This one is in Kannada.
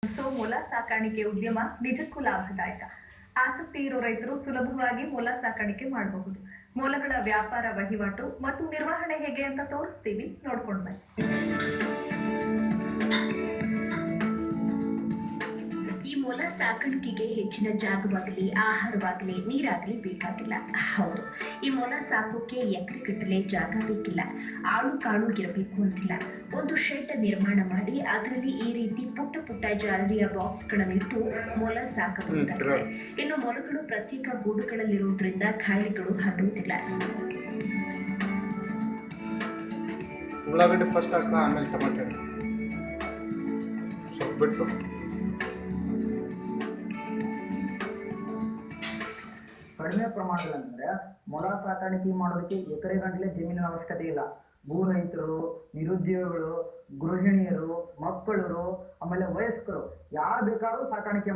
ಮೊಲ ಸಾಕಾಣಿಕೆ ಉದ್ಯಮ ನಿಜಕ್ಕೂ ಲಾಭದಾಯಕ. ಆಸಕ್ತಿ ಇರೋ ರೈತರು ಸುಲಭವಾಗಿ ಮೊಲ ಸಾಕಾಣಿಕೆ ಮಾಡಬಹುದು. ಮೊಲಗಳ ವ್ಯಾಪಾರ, ವಹಿವಾಟು ಮತ್ತು ನಿರ್ವಹಣೆ ಹೇಗೆ ಅಂತ ತೋರಿಸ್ತೀವಿ, ನೋಡ್ಕೊಂಡು ಬನ್ನಿ. ಈ ಮೊಲ ಸಾಕಾಣಿಕೆಗೆ ಹೆಚ್ಚಿನ ಜಾಗವಾಗಲಿ, ಆಹಾರವಾಗಲಿ, ನೀರಾಗಲಿ ಬೇಕಾಗಿಲ್ಲ. ಹೌದು, ಈ ಮೊಲ ಸಾಕೋಕೆ ಎಕರೆಗಟ್ಟಲೆ ಜಾಗ ಬೇಕಿಲ್ಲ. ಆಳು ಕಾಳು ಇರಬೇಕು ಅಂತಿಲ್ಲ. ಒಂದು ಶೆಡ್ ನಿರ್ಮಾಣ ಮಾಡಿ ಅದರಲ್ಲಿ ಈ ರೀತಿ ಪುಟ್ಟ ಪುಟ್ಟ ಜಾಲರಿಯ ಬಾಕ್ಸ್ಗಳನ್ನಿಟ್ಟು ಮೊಲ ಸಾಕಬಹುದಾಗಿದೆ. ಇನ್ನು ಮೊಲಗಳು ಪ್ರತ್ಯೇಕ ಗೂಡುಗಳಲ್ಲಿರುವುದರಿಂದ ಕಾಯಿಲೆಗಳು ಹರಡುವುದಿಲ್ಲ. ಉಳ್ಳಾಗಡ್ಡಿ ಫಸ್ಟ್ ಹಾಕ, ಆಮೇಲೆ ಟೊಮೆಟೊ ಸ್ವಲ್ಪ ಬಿಟ್ಟು. ಕಡಿಮೆ ಪ್ರಮಾಣದಲ್ಲಿ ಮೊಲ ಸಾಕಾಣಿಕೆ ಮಾಡೋದಕ್ಕೆ ಎಕರೆ ಗಂಟಲೆ ಜಮೀನಿನ ಅವಶ್ಯಕತೆ ಇಲ್ಲ. ಭೂ ರೈತರು, ನಿರುದ್ಯೋಗಿಗಳು, ಗೃಹಿಣಿಯರು, ಮಕ್ಕಳು, ಆಮೇಲೆ ವಯಸ್ಕರು ಯಾರು ಬೇಕಾದ್ರೂ ಸಾಕಾಣಿಕೆ